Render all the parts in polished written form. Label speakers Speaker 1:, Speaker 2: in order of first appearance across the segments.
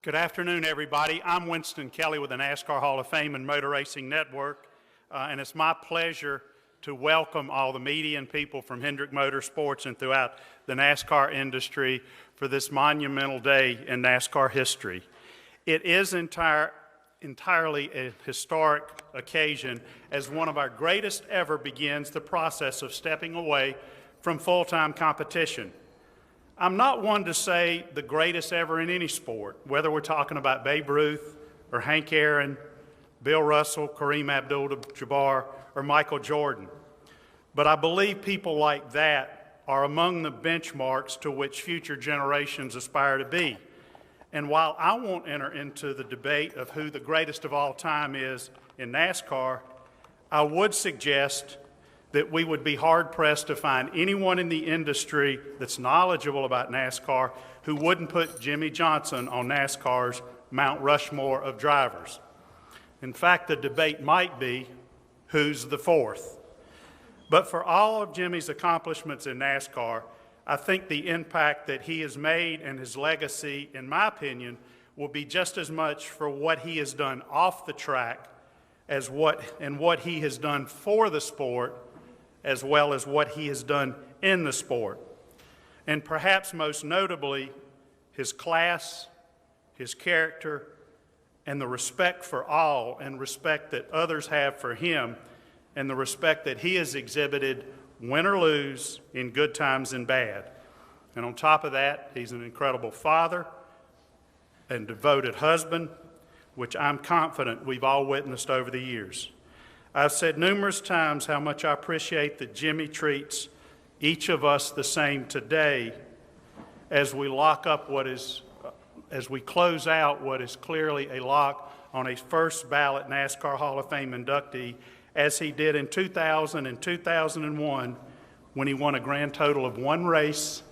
Speaker 1: Good afternoon, everybody. I'm Winston Kelly with the NASCAR Hall of Fame and Motor Racing Network, and it's my pleasure to welcome all the media and people from Hendrick Motorsports and throughout the NASCAR industry for this monumental day in NASCAR history. It is entirely a historic occasion as one of our greatest ever begins the process of stepping away from full-time competition. I'm not one to say the greatest ever in any sport, whether we're talking about Babe Ruth or Hank Aaron, Bill Russell, Kareem Abdul-Jabbar, or Michael Jordan. But I believe people like that are among the benchmarks to which future generations aspire to be. And while I won't enter into the debate of who the greatest of all time is in NASCAR, I would suggest that we would be hard-pressed to find anyone in the industry that's knowledgeable about NASCAR who wouldn't put Jimmie Johnson on NASCAR's Mount Rushmore of drivers. In fact, the debate might be, who's the fourth? But for all of Jimmie's accomplishments in NASCAR, I think the impact that he has made and his legacy, in my opinion, will be just as much for what he has done off the track as what he has done for the sport, as well as what he has done in the sport. And perhaps most notably, his class, his character, and the respect for all and respect that others have for him, and the respect that he has exhibited, win or lose, in good times and bad. And on top of that, he's an incredible father and devoted husband, which I'm confident we've all witnessed over the years. I've said numerous times how much I appreciate that Jimmie treats each of us the same today as we as we close out what is clearly a lock on a first ballot NASCAR Hall of Fame inductee, as he did in 2000 and 2001 when he won a grand total of one race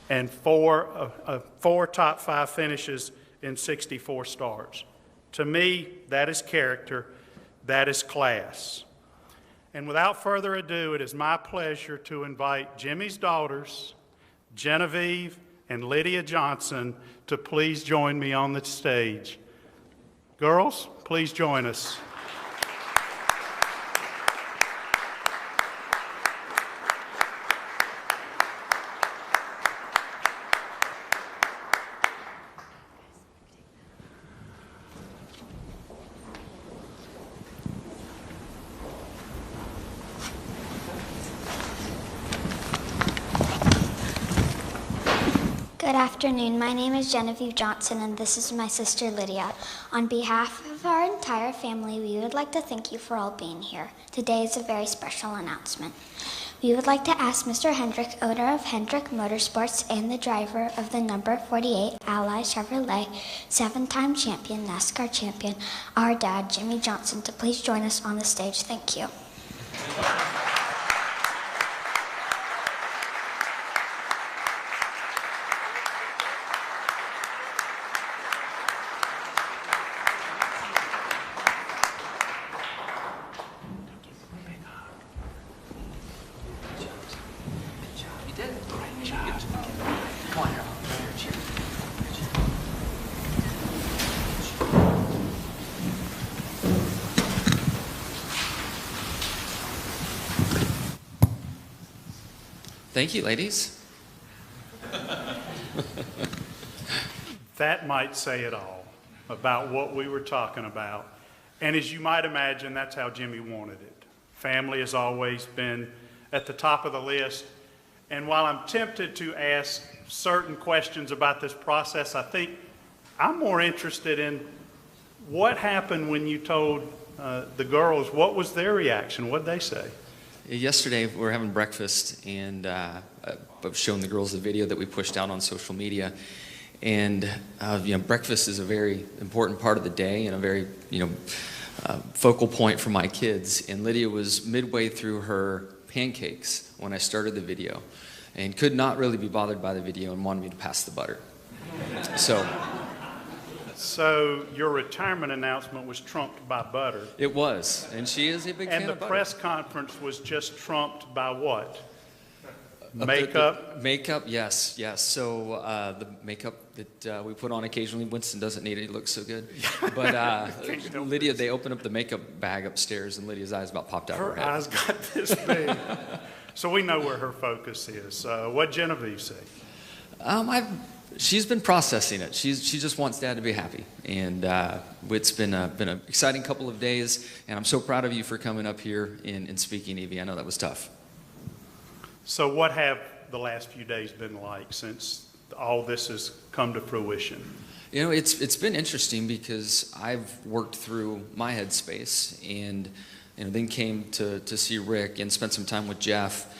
Speaker 1: and four top five finishes in 64 starts. To me, that is character. That is class. And without further ado, it is my pleasure to invite Jimmie's daughters, Genevieve and Lydia Johnson, to please join me on the stage. Girls, please join us.
Speaker 2: Good afternoon. My name is Genevieve Johnson, and this is my sister Lydia. On behalf of our entire family, we would like to thank you for all being here. Today is a very special announcement. We would like to ask Mr. Hendrick, owner of Hendrick Motorsports and the driver of the number 48 Ally Chevrolet, 7-time champion, NASCAR champion, our dad, Jimmie Johnson, to please join us on the stage. Thank you.
Speaker 3: Thank you, ladies.
Speaker 1: That might say it all about what we were talking about. And as you might imagine, that's how Jimmie wanted it. Family has always been at the top of the list. And while I'm tempted to ask certain questions about this process, I think I'm more interested in what happened when you told the girls. What was their reaction? What did they say?
Speaker 3: Yesterday, we were having breakfast, and I've shown the girls the video that we pushed out on social media. And breakfast is a very important part of the day and a very focal point for my kids. And Lydia was midway through her pancakes when I started the video, and could not really be bothered by the video and wanted me to pass the butter.
Speaker 1: So your retirement announcement was trumped by butter.
Speaker 3: It was, and she is a big fan of butter.
Speaker 1: And the press conference was just trumped by what? Makeup?
Speaker 3: Makeup, yes, yes. So the makeup that we put on occasionally, Winston doesn't need it, he looks so good. But Lydia, they opened up the makeup bag upstairs and Lydia's eyes about popped out of her
Speaker 1: Her
Speaker 3: head.
Speaker 1: eyes got this big. So we know where her focus is. What Genevieve say?
Speaker 3: She's been processing it. She just wants Dad to be happy, and it's been an exciting couple of days. And I'm so proud of you for coming up here and speaking, Evie. I know that was tough.
Speaker 1: So what have the last few days been like since all this has come to fruition?
Speaker 3: You know, it's been interesting because I've worked through my headspace, and then came to see Rick and spent some time with Jeff.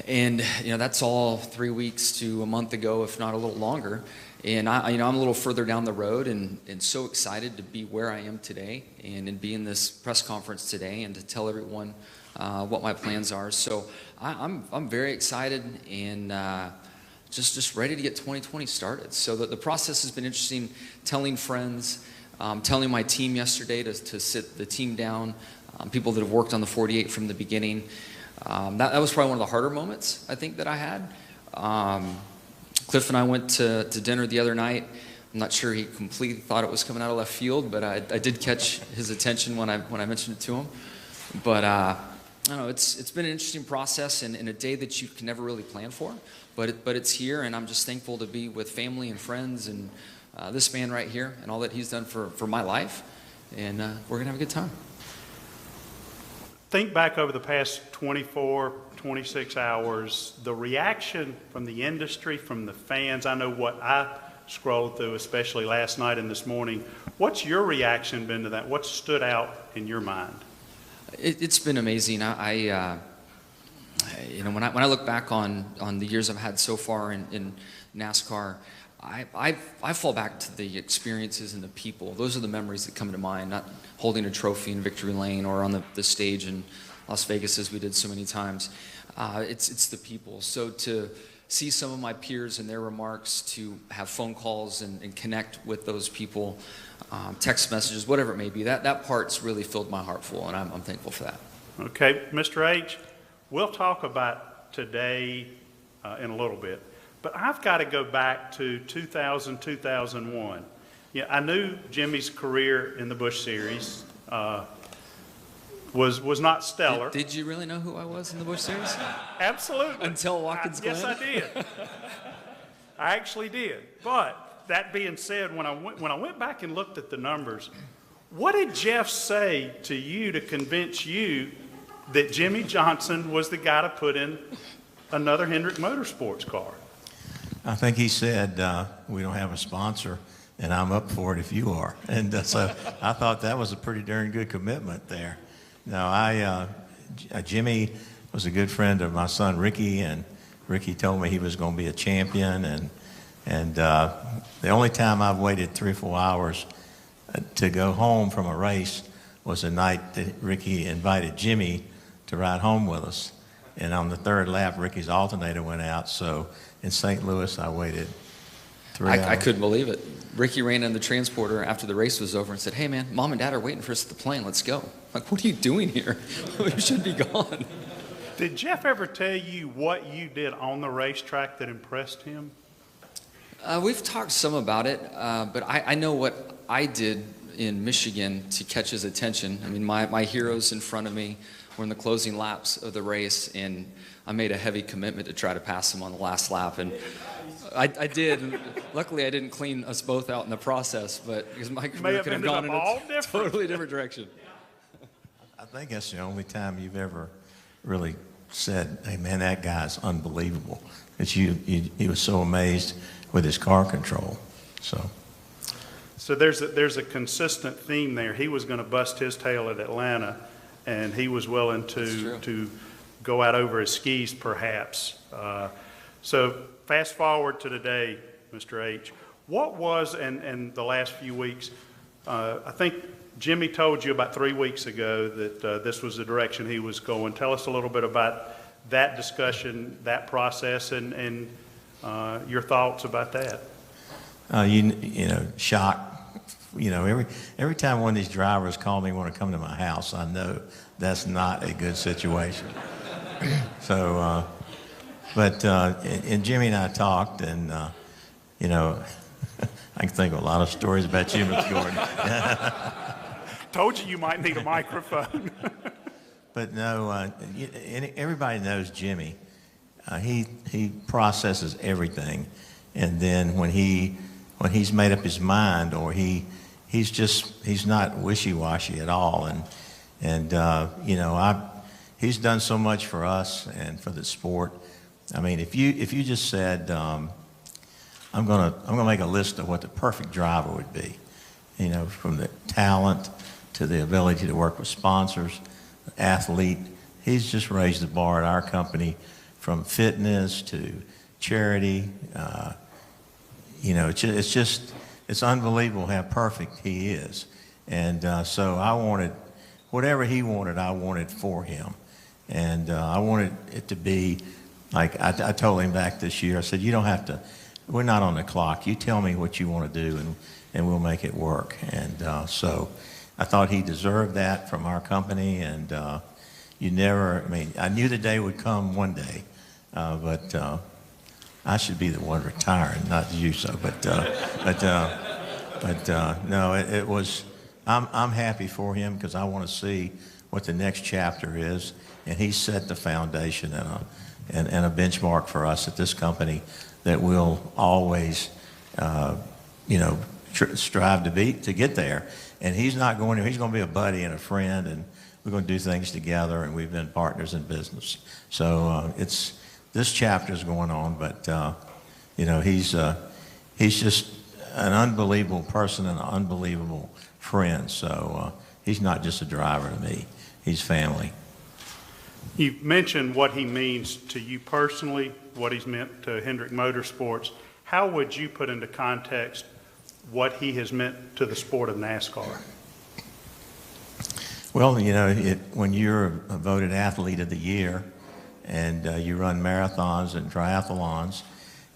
Speaker 3: And that's all 3 weeks to a month ago, if not a little longer. And I'm a little further down the road, and so excited to be where I am today, and be in this press conference today, and to tell everyone what my plans are. So I'm very excited, and just ready to get 2020 started. So the process has been interesting. Telling friends, telling my team yesterday to sit the team down. People that have worked on the 48 from the beginning. That was probably one of the harder moments, I think, that I had. Cliff and I went to dinner the other night. I'm not sure he completely thought it was coming out of left field, but I did catch his attention when I mentioned it to him. But I don't know, it's been an interesting process, and a day that you can never really plan for. But it's here, and I'm just thankful to be with family and friends, and this man right here, and all that he's done for my life. And we're going to have a good time.
Speaker 1: Think back over the past 24, 26 hours, the reaction from the industry, from the fans. I know what I scrolled through, especially last night and this morning. What's your reaction been to that? What stood out in your mind?
Speaker 3: It's been amazing. When I look back on the years I've had so far in NASCAR, I fall back to the experiences and the people. Those are the memories that come to mind, not holding a trophy in victory lane or on the stage in Las Vegas, as we did so many times. It's the people. So to see some of my peers and their remarks, to have phone calls and connect with those people, text messages, whatever it may be, that part's really filled my heart full, and I'm thankful for that.
Speaker 1: Okay, Mr. H, we'll talk about today in a little bit. But I've got to go back to 2000, 2001. Yeah, I knew Jimmie's career in the Busch Series was not stellar.
Speaker 3: Did you really know who I was in the Busch Series?
Speaker 1: Absolutely.
Speaker 3: Until Watkins Glen?
Speaker 1: Yes, I did. I actually did. But that being said, when I went back and looked at the numbers, what did Jeff say to you to convince you that Jimmie Johnson was the guy to put in another Hendrick Motorsports car?
Speaker 4: I think he said, we don't have a sponsor, and I'm up for it if you are. And so I thought that was a pretty darn good commitment there. Now, Jimmie was a good friend of my son Ricky, and Ricky told me he was going to be a champion. And the only time I've waited 3 or 4 hours to go home from a race was the night that Ricky invited Jimmie to ride home with us. And on the third lap, Ricky's alternator went out, so in St. Louis, I waited 3 hours.
Speaker 3: I couldn't believe it. Ricky ran in the transporter after the race was over and said, "Hey, man, Mom and Dad are waiting for us at the plane. Let's go." I'm like, what are you doing here? You should be gone.
Speaker 1: Did Jeff ever tell you what you did on the racetrack that impressed him?
Speaker 3: We've talked some about it, but I know what I did in Michigan to catch his attention. I mean, my heroes in front of me were in the closing laps of the race, and I made a heavy commitment to try to pass him on the last lap, and I did. Luckily, I didn't clean us both out in the process, but because my career could have gone in a totally different direction.
Speaker 4: I think that's the only time you've ever really said, "Hey, man, that guy's unbelievable." Because he was so amazed with his car control. So
Speaker 1: there's a consistent theme there. He was going to bust his tail at Atlanta, and he was willing to go out over his skis, perhaps. So fast forward to today, Mr. H. What was, in the last few weeks, I think Jimmie told you about 3 weeks ago that this was the direction he was going. Tell us a little bit about that discussion, that process, and your thoughts about that.
Speaker 4: Shock. Every time one of these drivers call me and want to come to my house, I know that's not a good situation. So But and Jimmy and I talked, and you know, I can think of a lot of stories about you, Mr. Gordon.
Speaker 1: Told you might need a microphone.
Speaker 4: But no, everybody knows Jimmy. He processes everything, and then when he's made up his mind, or he's not wishy-washy at all, and you know, he's done so much for us and for the sport. I mean, if you just said, I'm gonna make a list of what the perfect driver would be, you know, from the talent to the ability to work with sponsors, athlete. He's just raised the bar at our company, from fitness to charity. You know, it's unbelievable how perfect he is. And so I wanted, whatever he wanted, I wanted for him. And I wanted it to be like, I told him back this year, I said, you don't have to, we're not on the clock. You tell me what you want to do, and we'll make it work. And so I thought he deserved that from our company. And you never, I mean, I knew the day would come one day, but I should be the one retiring, not you. So, but no, it was. I'm happy for him, because I want to see what the next chapter is, and he set the foundation and a benchmark for us at this company that we'll always, you know, strive to get there. And he's not going to. He's going to be a buddy and a friend, and we're going to do things together. And we've been partners in business. So this chapter is going on, but you know, he's just an unbelievable person and an unbelievable friend. So he's not just a driver to me; he's family.
Speaker 1: You mentioned what he means to you personally, what he's meant to Hendrick Motorsports. How would you put into context what he has meant to the sport of NASCAR?
Speaker 4: Well, you know, when you're a voted athlete of the year, and you run marathons and triathlons,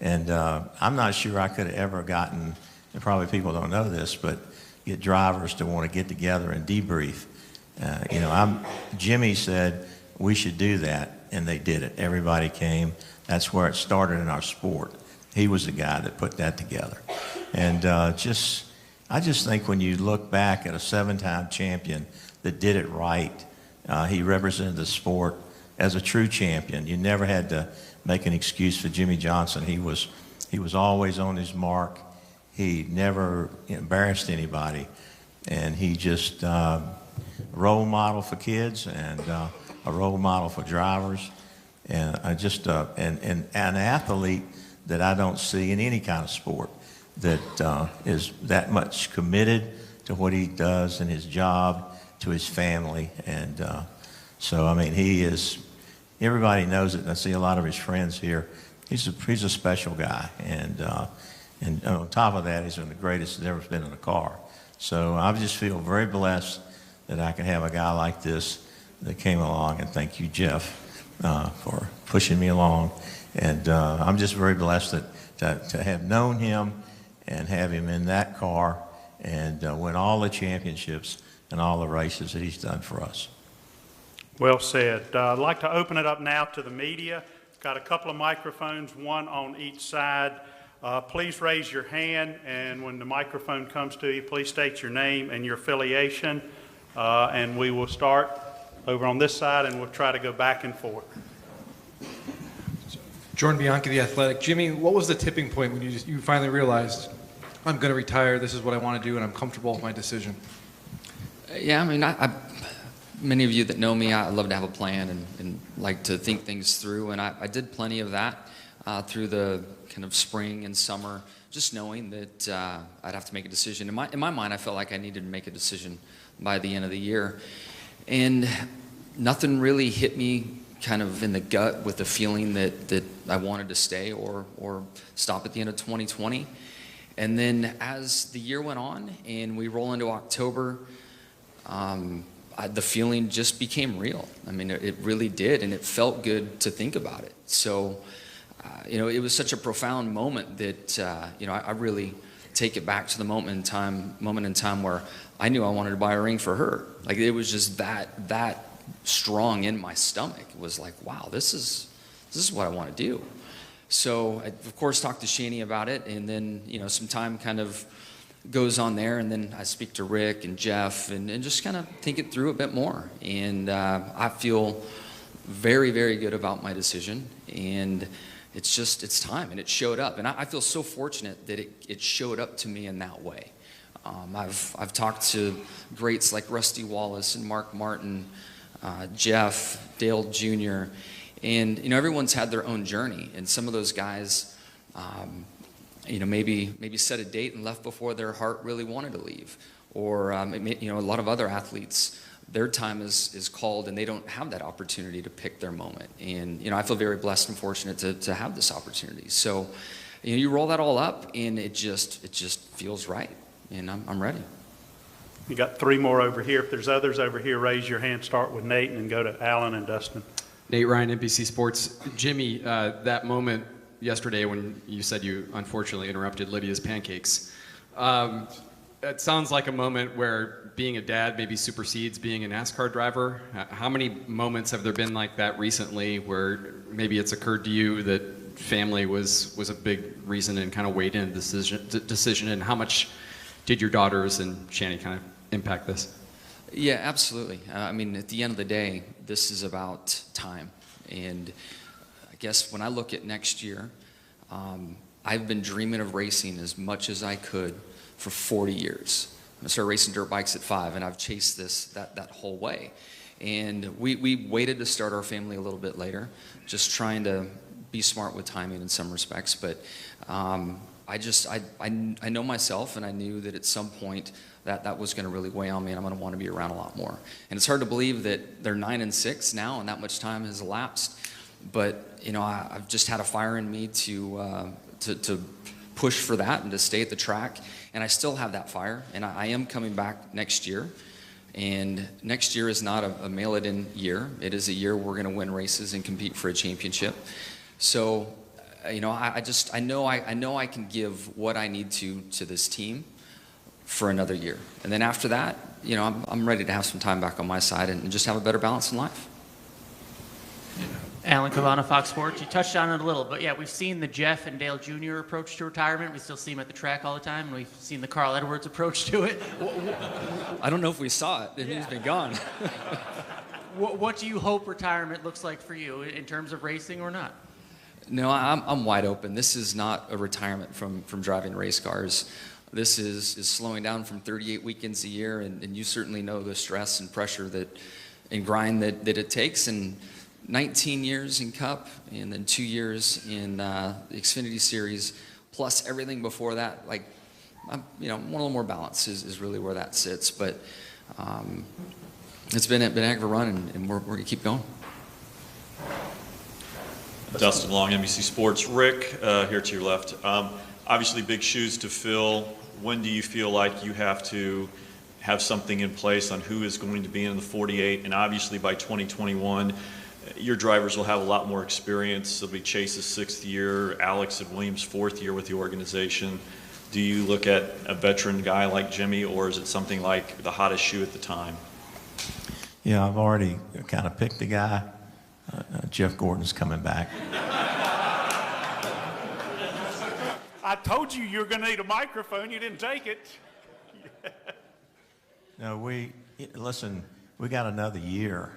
Speaker 4: and I'm not sure I could have ever gotten, and probably people don't know this, but get drivers to want to get together and debrief. You know, Jimmie said we should do that, and they did it. Everybody came. That's where it started in our sport. He was the guy that put that together. And I just think when you look back at a 7-time champion that did it right, he represented the sport as a true champion. You never had to make an excuse for Jimmie Johnson. He was always on his mark. He never embarrassed anybody, and he just role model for kids, and a role model for drivers, and an athlete that I don't see in any kind of sport that is that much committed to what he does in his job, to his family. And so, I mean, he is, everybody knows it, and I see a lot of his friends here. He's a special guy, and on top of that, he's one of the greatest that's ever been in a car. So I just feel very blessed that I can have a guy like this that came along, and thank you, Jeff, for pushing me along. And I'm just very blessed to have known him and have him in that car and win all the championships and all the races that he's done for us.
Speaker 1: Well said. I'd like to open it up now to the media. Got a couple of microphones, one on each side. Please raise your hand, and when the microphone comes to you, please state your name and your affiliation, and we will start over on this side, and we'll try to go back and forth.
Speaker 5: Jordan Bianchi, The Athletic. Jimmie, what was the tipping point when you finally realized, I'm going to retire, this is what I want to do, and I'm comfortable with my decision?
Speaker 3: Yeah, I mean, many of you that know me, I love to have a plan and like to think things through, and I did plenty of that through the kind of spring and summer, just knowing that I'd have to make a decision. In my mind, I felt like I needed to make a decision by the end of the year, and nothing really hit me kind of in the gut with the feeling that I wanted to stay or stop at the end of 2020. And then as the year went on and we roll into October, the feeling just became real. I mean, it really did, and it felt good to think about it. So, you know, it was such a profound moment that, you know, I really take it back to the moment in time where I knew I wanted to buy a ring for her. Like, it was just that strong in my stomach. It was like, wow, this is this is what I want to do. So I, of course, talked to Shani about it, and then, some time kind of goes on there, and then I speak to Rick and Jeff and just kind of think it through a bit more. And I feel very, very good about my decision, and it's time, and it showed up. And I feel so fortunate that it showed up to me in that way. I've talked to greats like Rusty Wallace and Mark Martin, Jeff, Dale Jr., and everyone's had their own journey, and some of those guys, maybe set a date and left before their heart really wanted to leave, or a lot of other athletes, their time is called, and they don't have that opportunity to pick their moment. And I feel very blessed and fortunate to have this opportunity. So, you roll that all up, and it just feels right, and I'm ready.
Speaker 1: You got 3 more over here. If there's others over here, raise your hand. Start with Nate, and then go to Alan and Dustin.
Speaker 6: Nate Ryan, NBC Sports. Jimmie, that moment yesterday when you said you unfortunately interrupted Lydia's pancakes, it sounds like a moment where being a dad maybe supersedes being a NASCAR driver. How many moments have there been like that recently where maybe it's occurred to you that family was a big reason and kind of weighed in the decision, and how much did your daughters and Shani kind of impact this?
Speaker 3: Yeah, absolutely. At the end of the day, this is about time. And I guess when I look at next year, I've been dreaming of racing as much as I could for 40 years. I started racing dirt bikes at 5, and I've chased this that whole way. And we waited to start our family a little bit later, just trying to be smart with timing in some respects. But I know myself, and I knew that at some point that was going to really weigh on me, and I'm going to want to be around a lot more. And it's hard to believe that they're 9 and 6 now, and that much time has elapsed. But I've just had a fire in me to push for that and to stay at the track, and I still have that fire. And I am coming back next year. And next year is not a mail-it-in year. It is a year we're going to win races and compete for a championship. So, I know I can give what I need to this team for another year. And then after that, I'm ready to have some time back on my side and just have a better balance in life.
Speaker 7: Alan Cavana, Fox Sports. You touched on it a little, but yeah, we've seen the Jeff and Dale Jr. approach to retirement. We still see him at the track all the time, and we've seen the Carl Edwards approach to it.
Speaker 3: I don't know if we saw it. He's been gone.
Speaker 7: What do you hope retirement looks like for you in terms of racing or not?
Speaker 3: No, I'm wide open. This is not a retirement from driving race cars. This is slowing down from 38 weekends a year, and you certainly know the stress and pressure and grind that it takes. And 19 years in Cup, and then 2 years in the XFINITY Series, plus everything before that. Like, want a little more balance is really where that sits. But it's been a heck of a run, and we're going to keep going.
Speaker 8: Dustin Long, NBC Sports. Rick, here to your left. Obviously, big shoes to fill. When do you feel like you have to have something in place on who is going to be in the 48? And obviously, by 2021, your drivers will have a lot more experience. It'll be Chase's 6th year, Alex and Williams' 4th year with the organization. Do you look at a veteran guy like Jimmie, or is it something like the hottest shoe at the time?
Speaker 4: Yeah, I've already kind of picked the guy. Jeff Gordon's coming back.
Speaker 1: I told you were going to need a microphone. You didn't take it.
Speaker 4: No, listen, we got another year.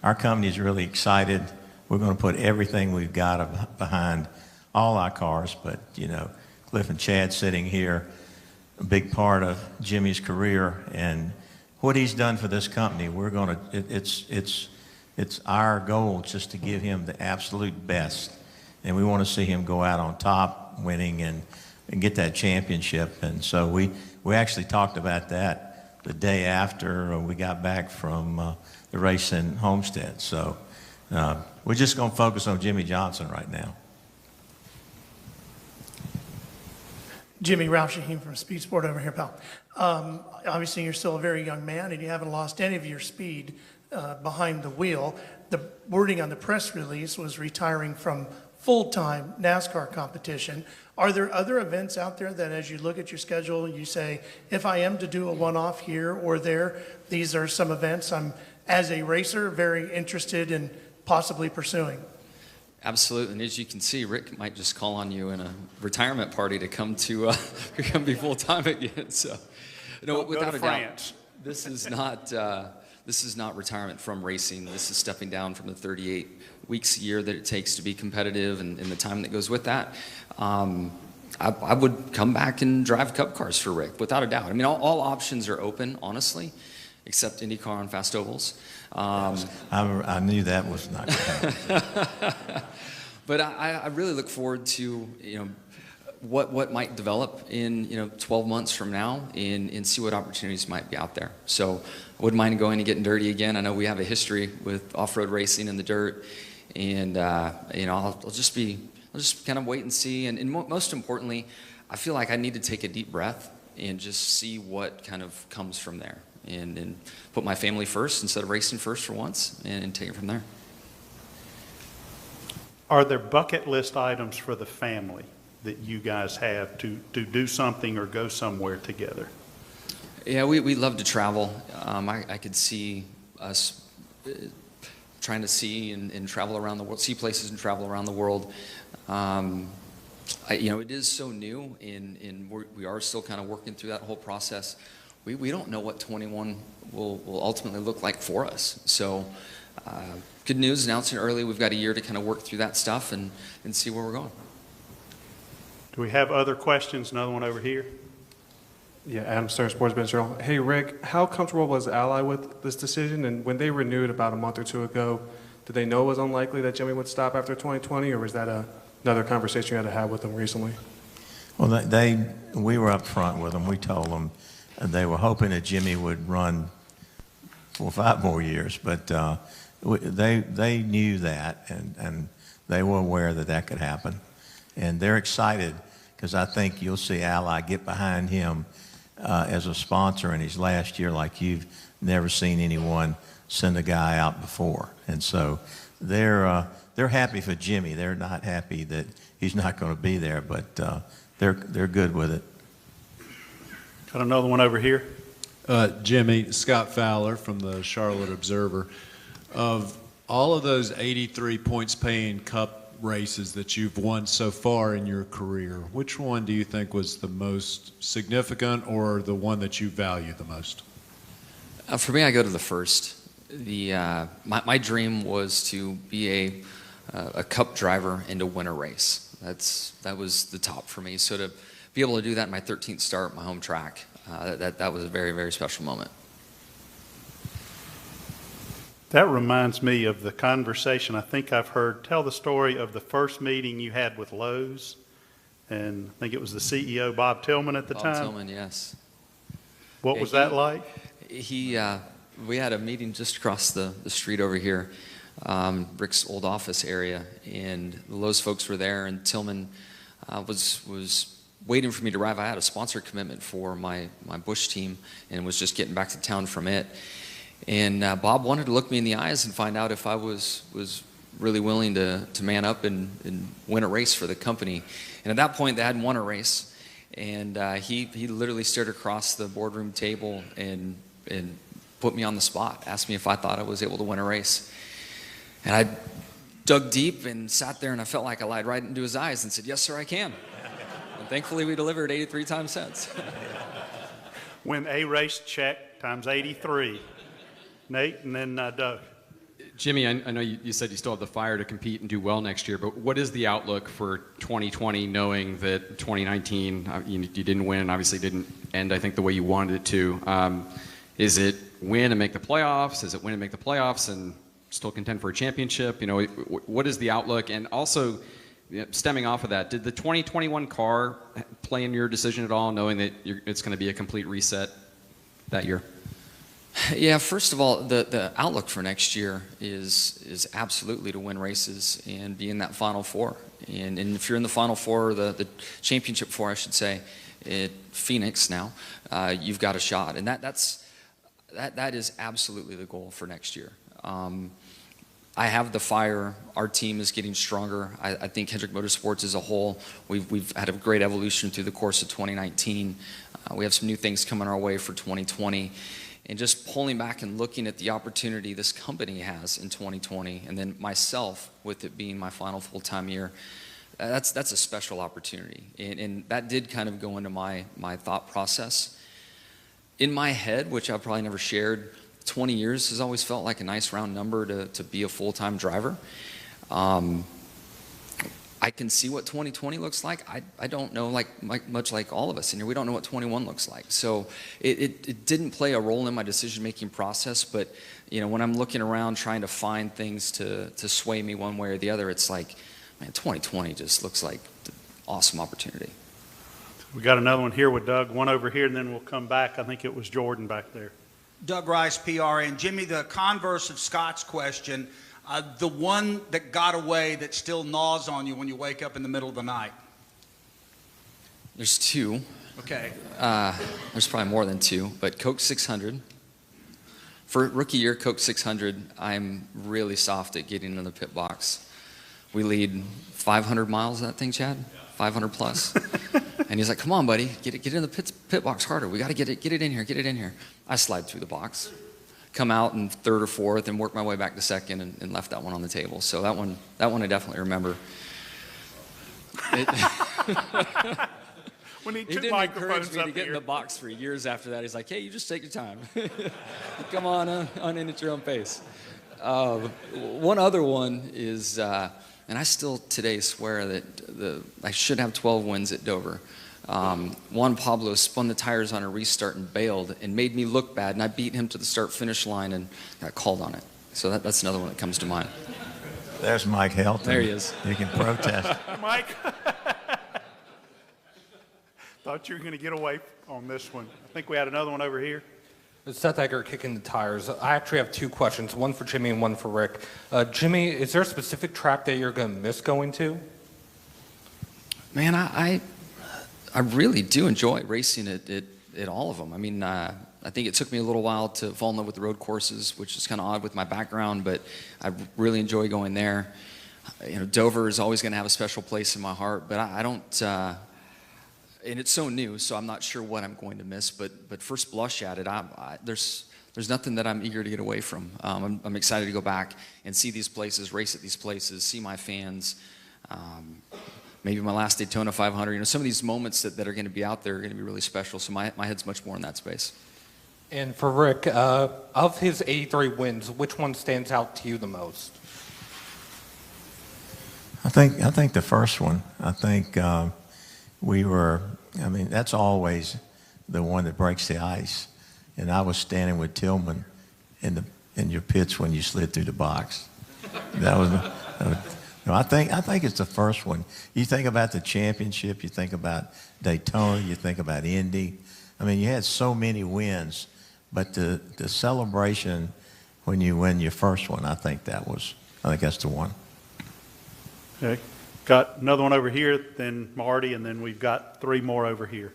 Speaker 4: Our company is really excited. We're going to put everything we've got behind all our cars, but Cliff and Chad sitting here, a big part of Jimmie's career and what he's done for this company. It's our goal just to give him the absolute best, and we want to see him go out on top, winning and get that championship. And so we actually talked about that the day after we got back from the race in Homestead. So we're just going to focus on Jimmie Johnson right now.
Speaker 9: Jimmie, Ralph Shaheen from Speed Sport over here, pal. Obviously, you're still a very young man, and you haven't lost any of your speed behind the wheel. The wording on the press release was retiring from full-time NASCAR competition. Are there other events out there that as you look at your schedule, you say, if I am to do a one-off here or there, these are some events I'm, as a racer, very interested in possibly pursuing?
Speaker 3: Absolutely, and as you can see, Rick might just call on you in a retirement party to come to come be full time again. So,
Speaker 1: Don't
Speaker 3: without
Speaker 1: go to
Speaker 3: a
Speaker 1: France.
Speaker 3: doubt, this is not retirement from racing. This is stepping down from the 38 weeks a year that it takes to be competitive, and the time that goes with that. I would come back and drive Cup cars for Rick, without a doubt. I mean, all options are open, honestly, except IndyCar on fast ovals.
Speaker 4: I knew that was not going to happen.
Speaker 3: But I really look forward to, what might develop in, 12 months from now and see what opportunities might be out there. So I wouldn't mind going and getting dirty again. I know we have a history with off-road racing in the dirt, and, I'll just kind of wait and see. And most importantly, I feel like I need to take a deep breath and just see what kind of comes from there, and put my family first instead of racing first for once, and take it from there.
Speaker 1: Are there bucket list items for the family that you guys have to do something or go somewhere together?
Speaker 3: Yeah, we love to travel. I could see us trying to see and travel around the world, see places and travel around the world. It is so new, and we are still kind of working through that whole process. We don't know what 21 will ultimately look like for us. So good news, announcing early, we've got a year to kind of work through that stuff and see where we're going.
Speaker 1: Do we have other questions? Another one over here.
Speaker 10: Yeah, Adam Stern, Sports Bench Journal. Hey, Rick, how comfortable was Ally with this decision? And when they renewed about a month or two ago, did they know it was unlikely that Jimmie would stop after 2020, or was that another conversation you had to have with them recently?
Speaker 4: Well, we were up front with them. We told them they were hoping that Jimmie would run for 5 more years, but they knew that, and they were aware that could happen. And they're excited because I think you'll see Ally get behind him as a sponsor in his last year like you've never seen anyone send a guy out before. And so they're happy for Jimmie. They're not happy that he's not going to be there, but they're good with it.
Speaker 1: Got another one over here.
Speaker 11: Jimmie, Scott Fowler from the Charlotte Observer. Of all of those 83 points-paying Cup races that you've won so far in your career, which one do you think was the most significant, or the one that you value the most?
Speaker 3: For me, I go to the first. My dream was to be a Cup driver and to win a race. That was the top for me. So to be able to do that in my 13th start, my home track, that was a very, very special moment.
Speaker 1: That reminds me of the conversation I think I've heard. Tell the story of the first meeting you had with Lowe's, and I think it was the CEO, Bob Tillman, at the time.
Speaker 3: Bob Tillman, yes.
Speaker 1: What was that like?
Speaker 3: We had a meeting just across the street over here, Rick's old office area, and the Lowe's folks were there, and Tillman was waiting for me to arrive. I had a sponsor commitment for my Busch team and was just getting back to town from it. And Bob wanted to look me in the eyes and find out if I was really willing to man up and win a race for the company. And at that point, they hadn't won a race. And he literally stood across the boardroom table and put me on the spot, asked me if I thought I was able to win a race. And I dug deep and sat there, and I felt like I lied right into his eyes and said, "Yes, sir, I can." And thankfully, we delivered 83 times since.
Speaker 1: Win a race, check, times 83. Nate, and then Doug.
Speaker 6: Jimmie, I know you said you still have the fire to compete and do well next year, but what is the outlook for 2020, knowing that 2019, you didn't win, obviously didn't end, I think, the way you wanted it to. Is it win and make the playoffs? Is it win and make the playoffs and still contend for a championship? What is the outlook? And also, stemming off of that, did the 2021 car play in your decision at all, knowing that it's going to be a complete reset that year?
Speaker 3: Yeah, first of all, the outlook for next year is absolutely to win races and be in that Final Four. And if you're in the Final Four, the Championship Four, I should say, at Phoenix now, you've got a shot. And that is absolutely the goal for next year. I have the fire. Our team is getting stronger. I think Hendrick Motorsports as a whole, we've had a great evolution through the course of 2019. We have some new things coming our way for 2020. And just pulling back and looking at the opportunity this company has in 2020, and then myself with it being my final full-time year, that's a special opportunity. And that did kind of go into my thought process. In my head, which I've probably never shared, 20 years has always felt like a nice round number to be a full-time driver. I can see what 2020 looks like. I don't know, much like all of us in here, we don't know what 21 looks like. So it didn't play a role in my decision-making process, but when I'm looking around trying to find things to sway me one way or the other, it's like, man, 2020 just looks like an awesome opportunity.
Speaker 1: We got another one here with Doug, one over here, and then we'll come back. I think it was Jordan back there.
Speaker 12: Doug Rice, PRN. Jimmy, the converse of Scott's question, the one that got away that still gnaws on you when you wake up in the middle of the night.
Speaker 3: There's two.
Speaker 12: Okay.
Speaker 3: There's probably more than two, but Coke 600. For rookie year, Coke 600, I'm really soft at getting in the pit box. We lead 500 miles of that thing, Chad? 500 plus. And he's like, come on, buddy, get in the pit box harder. We got to get it in here. I slide through the box, come out in third or fourth, and work my way back to second, and left that one on the table. So that one I definitely remember.
Speaker 1: We need
Speaker 3: He
Speaker 1: two
Speaker 3: didn't
Speaker 1: microphones
Speaker 3: encourage me to
Speaker 1: up
Speaker 3: get in
Speaker 1: here.
Speaker 3: the box for years after that. He's like, hey, you just take your time. Come on in at your own pace. One other one is, and I still today swear that I should have 12 wins at Dover. Juan Pablo spun the tires on a restart and bailed and made me look bad, and I beat him to the start-finish line and got called on it. So that's another one that comes to mind.
Speaker 4: There's Mike Helton.
Speaker 3: There he is.
Speaker 4: You can protest.
Speaker 1: Mike, thought you were going to get away on this one. I think we had another one over here.
Speaker 13: It's Seth Egger kicking the tires. I actually have two questions, one for Jimmy and one for Rick. Jimmy, is there a specific track that you're going to miss going to?
Speaker 3: Man, I really do enjoy racing at all of them. I mean, I think it took me a little while to fall in love with the road courses, which is kind of odd with my background, but I really enjoy going there. Dover is always going to have a special place in my heart, but I don't, and it's so new, so I'm not sure what I'm going to miss, but first blush at it, there's nothing that I'm eager to get away from. I'm excited to go back and see these places, race at these places, see my fans, maybe my last Daytona 500. Some of these moments that are going to be out there are going to be really special, so my head's much more in that space.
Speaker 13: And for Rick, of his 83 wins, which one stands out to you the most?
Speaker 4: I think the first one. I think that's always the one that breaks the ice. And I was standing with Tillman in your pits when you slid through the box. I think it's the first one. You think about the championship, you think about Daytona, you think about Indy. I mean, you had so many wins, but the celebration when you win your first one, I think that's the one.
Speaker 1: Okay. Got another one over here, then Marty, and then we've got three more over here.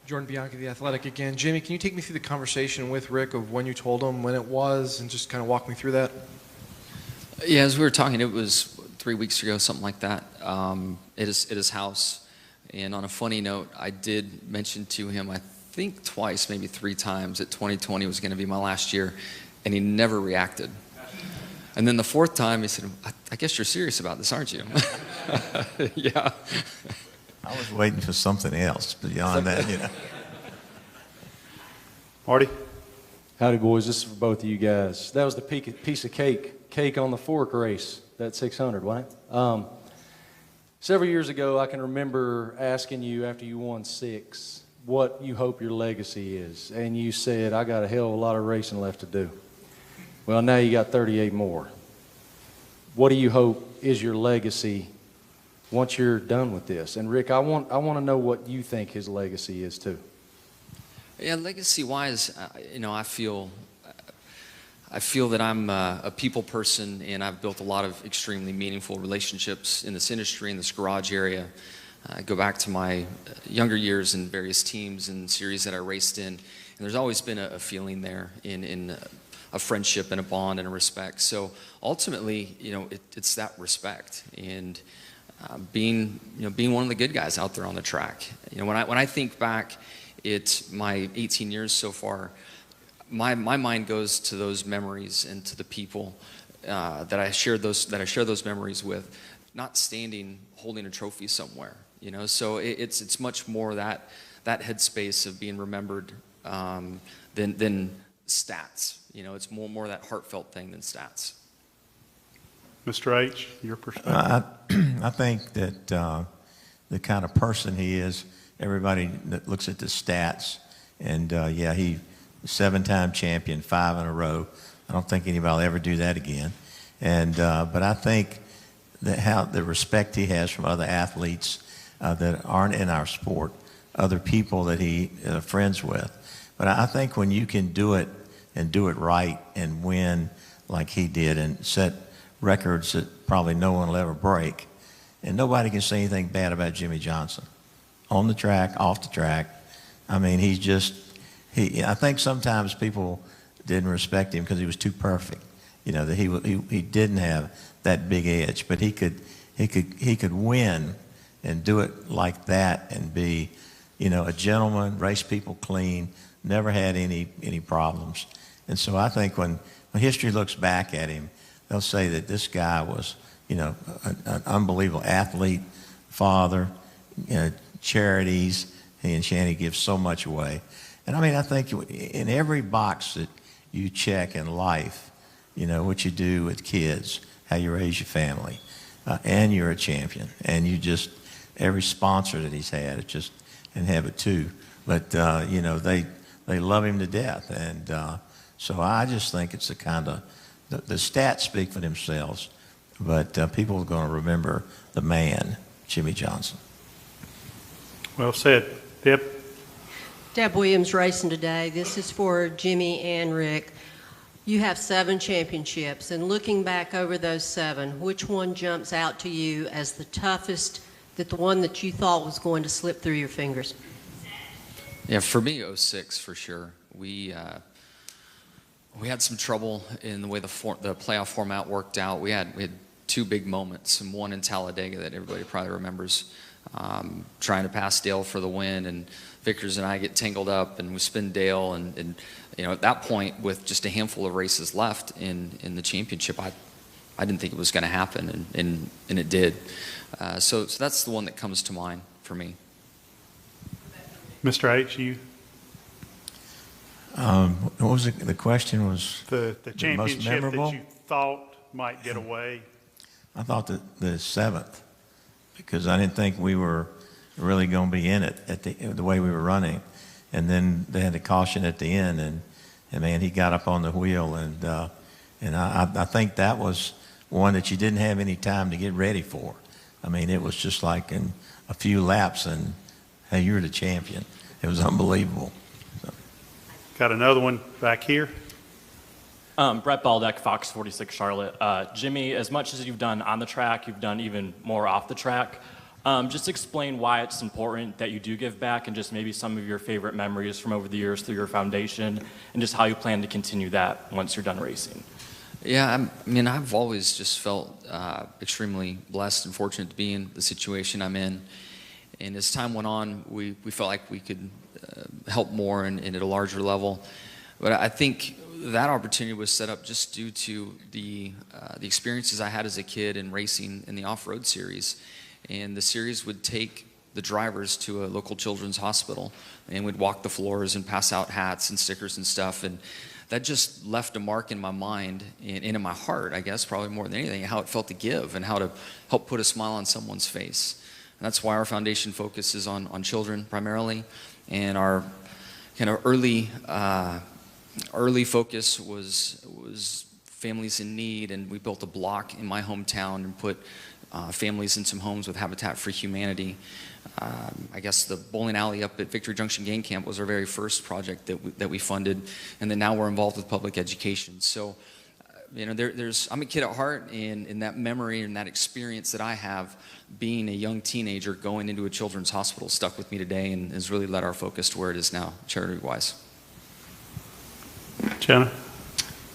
Speaker 5: Jordan Bianchi, The Athletic again. Jimmy, can you take me through the conversation with Rick of when you told him, when it was, and just kind of walk me through that?
Speaker 3: Yeah, as we were talking, it was 3 weeks ago, something like that, at his house. And on a funny note, I did mention to him, I think twice, maybe 3 times, that 2020 was going to be my last year, and he never reacted. And then the 4th time, he said, I guess you're serious about this, aren't you? Yeah.
Speaker 4: I was waiting for something else beyond that,
Speaker 1: Marty?
Speaker 14: Howdy, boys. This is for both of you guys. That was the piece of cake on the fork race, that 600, wasn't it? Several years ago, I can remember asking you after you won 6 what you hope your legacy is. And you said, I got a hell of a lot of racing left to do. Well, now you got 38 more. What do you hope is your legacy once you're done with this? And Rick, I want to know what you think his legacy is too.
Speaker 3: Yeah, legacy-wise, I feel that I'm a people person, and I've built a lot of extremely meaningful relationships in this industry, in this garage area. I go back to my younger years in various teams and series that I raced in, and there's always been a feeling there in a friendship and a bond and a respect. So ultimately, it's that respect and being one of the good guys out there on the track. When I think back, it's my 18 years so far. my mind goes to those memories and to the people that I share those memories with, not standing holding a trophy somewhere, you know. So it's much more that headspace of being remembered than stats. You know, it's more that heartfelt thing than stats.
Speaker 1: Mr. H., your perspective?
Speaker 4: I think that the kind of person he is, everybody that looks at the stats, and yeah, he 7-time champion, 5 in a row. I don't think anybody will ever do that again. And but I think that how the respect he has from other athletes that aren't in our sport, other people that he friends with. But I think when you can do it and do it right and win like he did and set records that probably no one will ever break, and nobody can say anything bad about Jimmie Johnson, on the track, off the track. I mean, he's just I think sometimes people didn't respect him because he was too perfect. You know, that he didn't have that big edge, but he could win and do it like that and be, you know, a gentleman, race people clean, never had any problems. And so I think when history looks back at him, they'll say that this guy was, you know, an unbelievable athlete, father, you know, charities, and Shanny gives so much away. And I mean, I think in every box that you check in life, you know, what you do with kids, how you raise your family, and you're a champion, and you just, every sponsor that he's had, it just, and have it too. But, you know, they love him to death. And so I just think it's the kind of, the stats speak for themselves, but people are going to remember the man, Jimmie Johnson.
Speaker 1: Well said. Deb?
Speaker 15: Deb Williams racing today. This is for Jimmie and Rick. You have 7 championships, and looking back over those 7, which one jumps out to you as the toughest, the one that you thought was going to slip through your fingers?
Speaker 3: Yeah, for me, 06 for sure. We had some trouble in the way the playoff format worked out. We had 2 big moments, and one in Talladega that everybody probably remembers, trying to pass Dale for the win, and Vickers and I get tangled up, and we spin Dale, and you know, at that point, with just a handful of races left in the championship, I didn't think it was going to happen, and it did. So that's the one that comes to mind for me.
Speaker 1: Mr. H., you?
Speaker 4: What was the question was
Speaker 1: The
Speaker 4: most
Speaker 1: championship
Speaker 4: memorable?
Speaker 1: that you thought might get away.
Speaker 4: I thought the 7th, because I didn't think we were really going to be in it at the way we were running. And then they had a caution at the end, and man, he got up on the wheel, and I think that was one that you didn't have any time to get ready for. I mean, it was just like in a few laps, and hey, you're the champion. It was unbelievable. So.
Speaker 1: Got another one back here.
Speaker 16: Brett Baldeck, Fox 46 Charlotte. Jimmie, as much as you've done on the track, you've done even more off the track. Just explain why it's important that you do give back, and just maybe some of your favorite memories from over the years through your foundation, and just how you plan to continue that once you're done racing.
Speaker 3: Yeah, I mean, I've always just felt extremely blessed and fortunate to be in the situation I'm in. And as time went on, we felt like we could help more and at a larger level. But I think that opportunity was set up just due to the experiences I had as a kid in racing in the off-road series. And the series would take the drivers to a local children's hospital, and we'd walk the floors and pass out hats and stickers and stuff. And that just left a mark in my mind and in my heart, I guess, probably more than anything, how it felt to give and how to help put a smile on someone's face. And that's why our foundation focuses on children primarily. And our kind of early focus was families in need, and we built a block in my hometown and put families in some homes with Habitat for Humanity. I guess the bowling alley up at Victory Junction Gang Camp was our very first project that we funded, and then now we're involved with public education. So, you know, I'm a kid at heart, and in that memory and that experience that I have being a young teenager going into a children's hospital stuck with me today, and has really led our focus to where it is now, charity-wise.
Speaker 1: Jenna?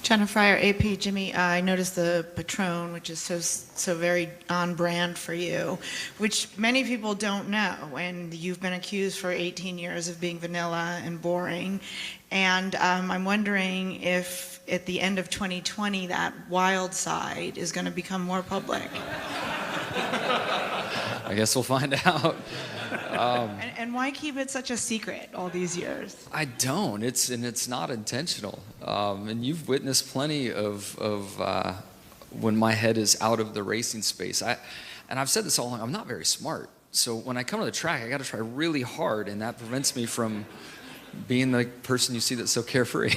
Speaker 17: Jennifer Fryer, AP. Jimmy, I noticed the Patron, which is so very on brand for you, which many people don't know. And you've been accused for 18 years of being vanilla and boring. And I'm wondering if at the end of 2020 that wild side is going to become more public.
Speaker 3: I guess we'll find out.
Speaker 17: And why keep it such a secret all these years?
Speaker 3: I don't. It's not intentional. And you've witnessed plenty of when my head is out of the racing space. And I've said this all along. I'm not very smart. So when I come to the track, I got to try really hard, and that prevents me from being the person you see that's so carefree.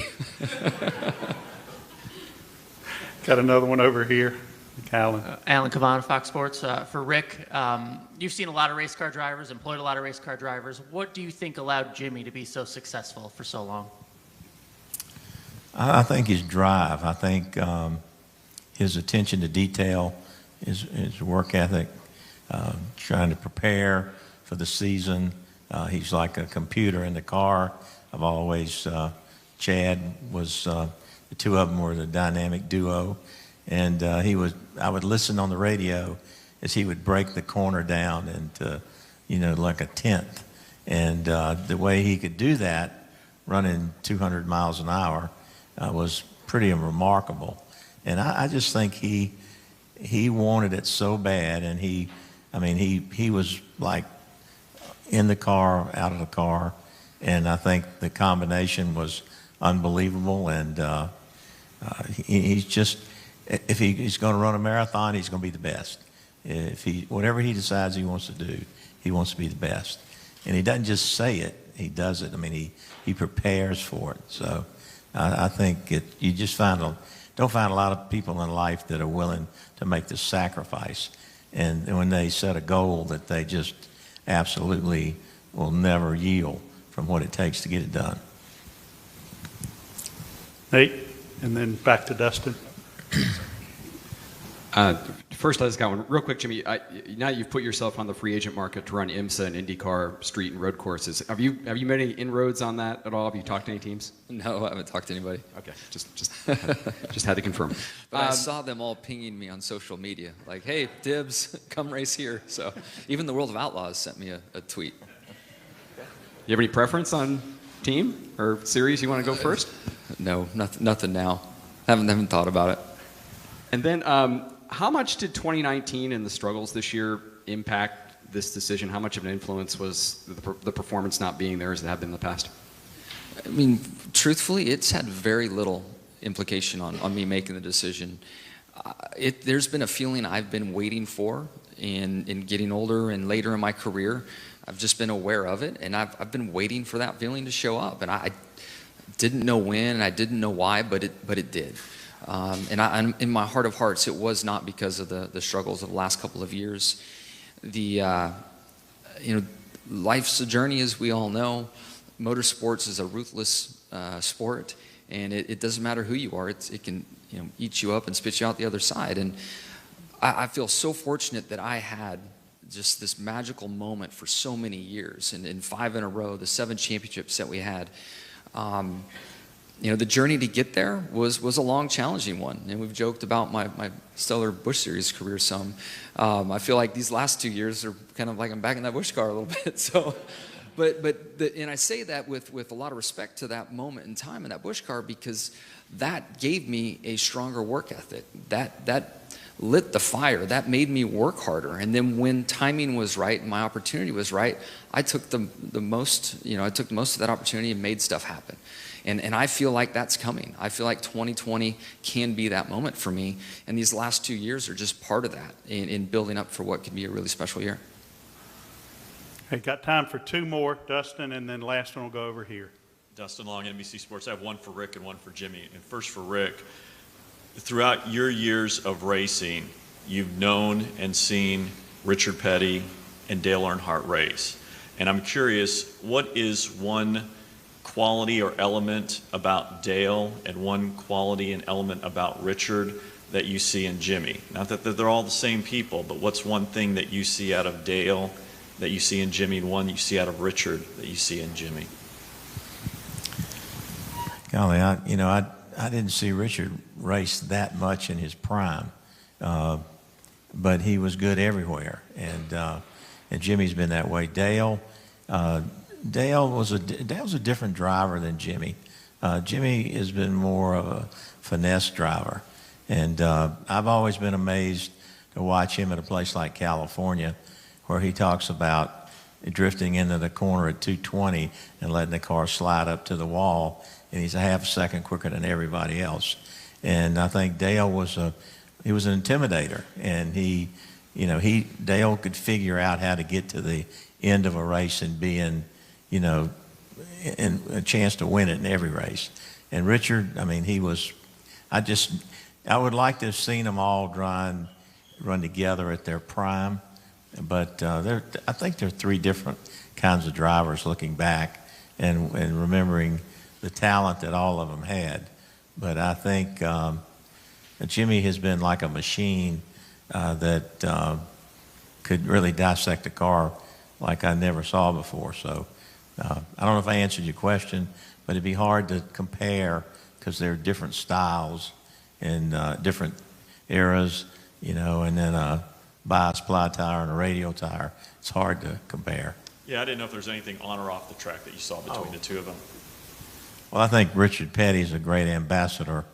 Speaker 1: Got another one over here. Alan.
Speaker 7: Alan Cavan, Fox Sports. For Rick, you've seen a lot of race car drivers, employed a lot of race car drivers. What do you think allowed Jimmy to be so successful for so long?
Speaker 4: I think his drive. I think his attention to detail, his work ethic, trying to prepare for the season. He's like a computer in the car. I've always, Chad was, the two of them were the dynamic duo. And I would listen on the radio as he would break the corner down into, like a tenth. And the way he could do that, running 200 miles an hour, was pretty remarkable. And I just think he wanted it so bad, and he was like in the car, out of the car, and I think the combination was unbelievable. And he's just. If he's going to run a marathon, he's going to be the best. Whatever he decides he wants to do, he wants to be the best. And he doesn't just say it; he does it. He prepares for it. So I think you just don't find a lot of people in life that are willing to make the sacrifice, and when they set a goal that they just absolutely will never yield from what it takes to get it done.
Speaker 1: Nate, and then back to Dustin.
Speaker 6: First, I just got one real quick, Jimmy. Now that you've put yourself on the free agent market to run IMSA and IndyCar street and road courses, have you made any inroads on that at all? Have you talked to any teams?
Speaker 3: No, I haven't talked to anybody.
Speaker 6: Okay, just had to confirm.
Speaker 3: But I saw them all pinging me on social media, like, "Hey, Dibs, come race here." So even the World of Outlaws sent me a tweet.
Speaker 6: You have any preference on team or series you want to go first?
Speaker 3: No, nothing now. Haven't thought about it.
Speaker 6: And then, how much did 2019 and the struggles this year impact this decision? How much of an influence was the performance not being there as it had been in the past?
Speaker 3: Truthfully, it's had very little implication on me making the decision. There's been a feeling I've been waiting for in getting older and later in my career. I've just been aware of it, and I've been waiting for that feeling to show up. And I didn't know when, and I didn't know why, but it did. And in my heart of hearts, it was not because of the struggles of the last couple of years. Life's a journey, as we all know. Motorsports is a ruthless sport, and it doesn't matter who you are. It can eat you up and spit you out the other side. And I feel so fortunate that I had just this magical moment for so many years, and in 5 in a row, the 7 championships that we had. The journey to get there was a long, challenging one, and we've joked about my stellar Busch Series career some. I feel like these last 2 years are kind of like I'm back in that Busch car a little bit. So, and I say that with a lot of respect to that moment in time in that Busch car, because that gave me a stronger work ethic. That lit the fire. That made me work harder. And then when timing was right and my opportunity was right, I took the most of that opportunity and made stuff happen. And I feel like that's coming. I feel like 2020 can be that moment for me. And these last 2 years are just part of that in building up for what could be a really special year.
Speaker 1: Hey, got time for 2 more, Dustin, and then last one will go over here.
Speaker 8: Dustin Long, NBC Sports. I have one for Rick and one for Jimmy. And first for Rick, throughout your years of racing, you've known and seen Richard Petty and Dale Earnhardt race. And I'm curious, what is one quality or element about Dale and one quality and element about Richard that you see in Jimmy? Not that they're all the same people, but what's one thing that you see out of Dale that you see in Jimmy, and one you see out of Richard that you see in Jimmy?
Speaker 4: Golly, I didn't see Richard race that much in his prime, but he was good everywhere. And Jimmie's been that way. Dale was a different driver than Jimmie. Jimmie has been more of a finesse driver. And I've always been amazed to watch him at a place like California, where he talks about drifting into the corner at 220 and letting the car slide up to the wall, and he's a half a second quicker than everybody else. And I think Dale was an intimidator, and Dale could figure out how to get to the end of a race and be in a chance to win it in every race. And Richard, I mean, I would like to have seen them all run together at their prime, but I think they're three different kinds of drivers looking back and remembering the talent that all of them had. But I think Jimmie has been like a machine that could really dissect a car like I never saw before. So I don't know if I answered your question, but it'd be hard to compare because they're different styles and different eras, and then a bias ply tire and a radial tire. It's hard to compare.
Speaker 8: Yeah, I didn't know if there's anything on or off the track that you saw between the two of them.
Speaker 4: Well, I think Richard Petty's a great ambassador.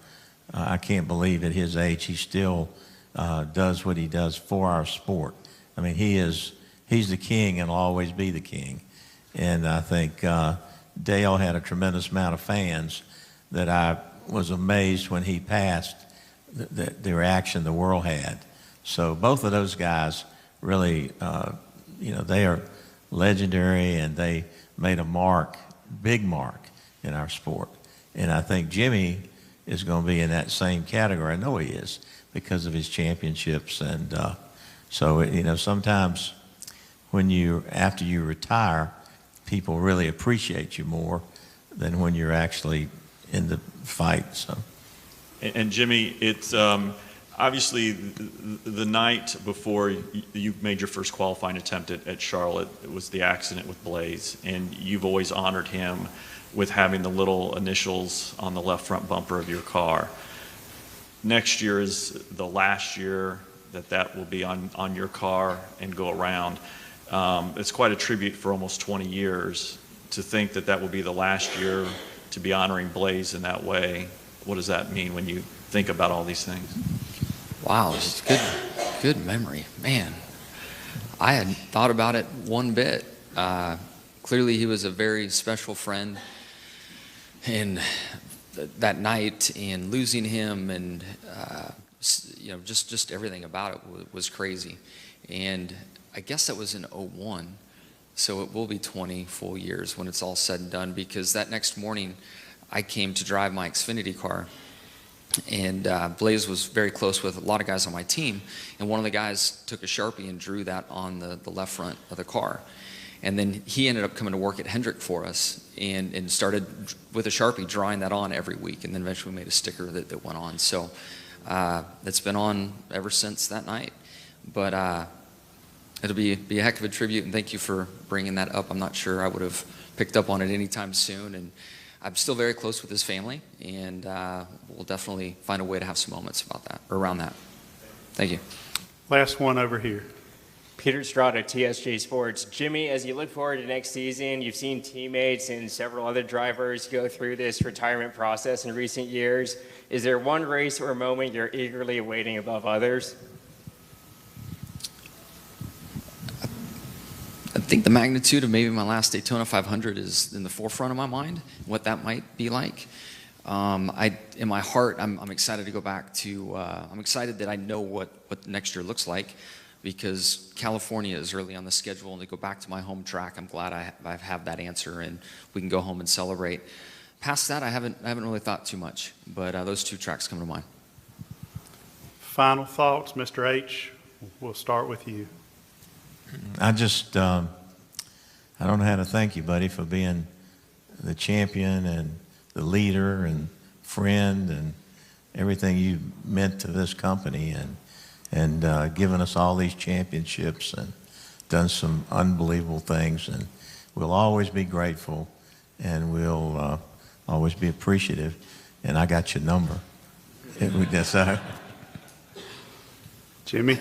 Speaker 4: I can't believe at his age he still does what he does for our sport. I mean, he's the king and will always be the king. And I think Dale had a tremendous amount of fans that I was amazed when he passed the reaction the world had. So both of those guys really, they are legendary, and they made a mark, big mark in our sport. And I think Jimmie is going to be in that same category. I know he is because of his championships. And so, sometimes after you retire, people really appreciate you more than when you're actually in the fight. So.
Speaker 8: And Jimmie, it's obviously the night before you made your first qualifying attempt at Charlotte, it was the accident with Blaze, and you've always honored him with having the little initials on the left front bumper of your car. Next year is the last year that will be on your car and go around. It's quite a tribute for almost 20 years to think that will be the last year to be honoring Blaze in that way. What does that mean when you think about all these things?
Speaker 3: Wow, it's good memory. Man, I hadn't thought about it one bit. Clearly, he was a very special friend. And that night, and losing him, and just everything about it was crazy. And I guess that was in 2001, so it will be 20 full years when it's all said and done, because that next morning I came to drive my XFINITY car, and Blaze was very close with a lot of guys on my team, and one of the guys took a Sharpie and drew that on the left front of the car. And then he ended up coming to work at Hendrick for us and started with a Sharpie drawing that on every week, and then eventually made a sticker that went on. So that's been on ever since that night. But it'll be a heck of a tribute, and thank you for bringing that up. I'm not sure I would have picked up on it anytime soon, and I'm still very close with his family, and we'll definitely find a way to have some moments about that, or around that. Thank you.
Speaker 1: Last one over here.
Speaker 18: Peter Strada, TSJ Sports. Jimmie, as you look forward to next season, you've seen teammates and several other drivers go through this retirement process in recent years. Is there one race or moment you're eagerly awaiting above others?
Speaker 3: I think the magnitude of maybe my last Daytona 500 is in the forefront of my mind, what that might be like. In my heart, I'm excited to go back to, I'm excited that I know what next year looks like, because California is early on the schedule, and to go back to my home track, I'm glad I have that answer, and we can go home and celebrate. Past that, I haven't really thought too much, but those two tracks come to mind.
Speaker 1: Final thoughts, Mr. H. We'll start with you.
Speaker 4: I don't know how to thank you, buddy, for being the champion and the leader and friend and everything you meant to this company, and given us all these championships and done some unbelievable things. And we'll always be grateful, and we'll always be appreciative. and I got your number. It would just,
Speaker 1: Jimmy?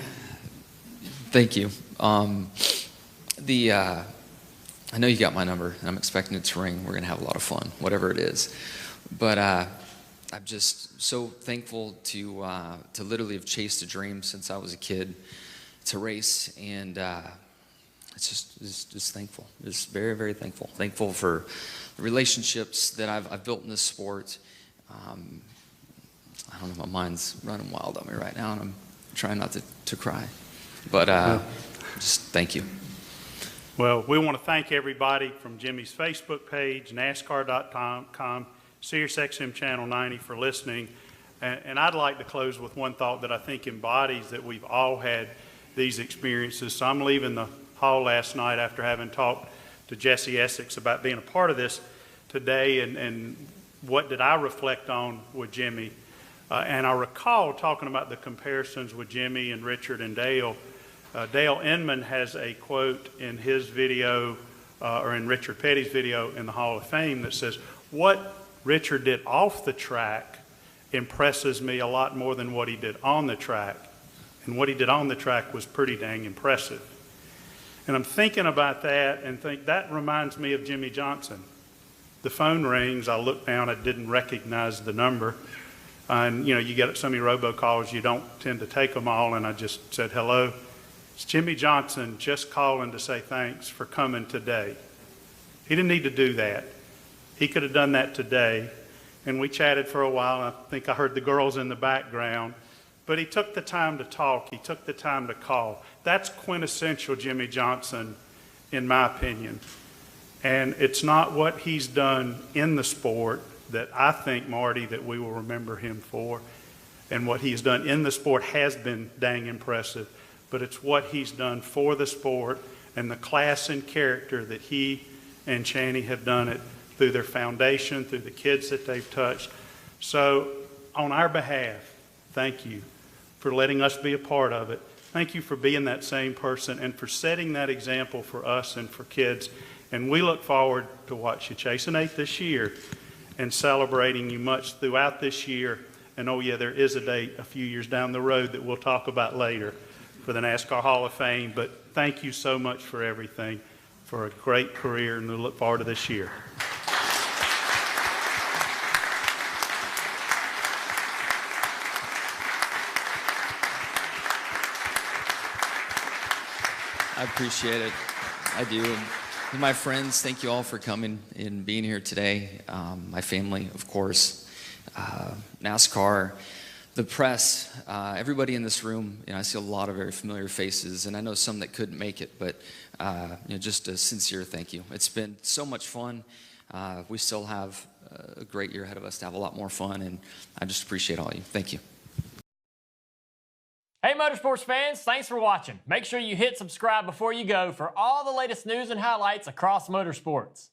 Speaker 3: Thank you. I know you got my number, and I'm expecting it to ring. We're going to have a lot of fun, whatever it is. But I'm just so thankful to literally have chased a dream since I was a kid to race, and it's just thankful. Just very, very thankful. Thankful for the relationships that I've built in this sport. I don't know, my mind's running wild on me right now, and I'm trying not to cry. But just thank you.
Speaker 1: Well, we want to thank everybody from Jimmy's Facebook page, NASCAR.com, SiriusXM Channel 90 for listening. And I'd like to close with one thought that I think embodies that we've all had these experiences. So I'm leaving the hall last night after having talked to Jesse Essex about being a part of this today and what did I reflect on with Jimmy. And I recall talking about the comparisons with Jimmy and Richard and Dale. Dale Inman has a quote in his video, or in Richard Petty's video in the Hall of Fame that says, "What Richard did off the track impresses me a lot more than what he did on the track." And what he did on the track was pretty dang impressive. And I'm thinking about that and think that reminds me of Jimmie Johnson. The phone rings, I look down, I didn't recognize the number. And you know, you get so many robocalls, you don't tend to take them all, and I just said, "Hello. It's Jimmie Johnson just calling to say thanks for coming today." He didn't need to do that. He could have done that today. And we chatted for a while. I think I heard the girls in the background. But he took the time to talk. He took the time to call. That's quintessential Jimmie Johnson, in my opinion. And it's not what he's done in the sport that I think, Marty, that we will remember him for. And what he's done in the sport has been dang impressive. But it's what he's done for the sport and the class and character that he and Channy have done it through their foundation, through the kids that they've touched. So on our behalf, thank you for letting us be a part of it. Thank you for being that same person and for setting that example for us and for kids. And we look forward to watch you chasing 8 this year and celebrating you much throughout this year. And oh yeah, there is a date a few years down the road that we'll talk about later for the NASCAR Hall of Fame. But thank you so much for everything, for a great career, and we look forward to this year.
Speaker 3: I appreciate it. I do. And my friends, thank you all for coming and being here today. My family, of course, NASCAR, the press, everybody in this room. You know, I see a lot of very familiar faces, and I know some that couldn't make it, but you know, just a sincere thank you. It's been so much fun. We still have a great year ahead of us to have a lot more fun, and I just appreciate all of you. Thank you.
Speaker 19: Hey motorsports fans, thanks for watching. Make sure you hit subscribe before you go for all the latest news and highlights across motorsports.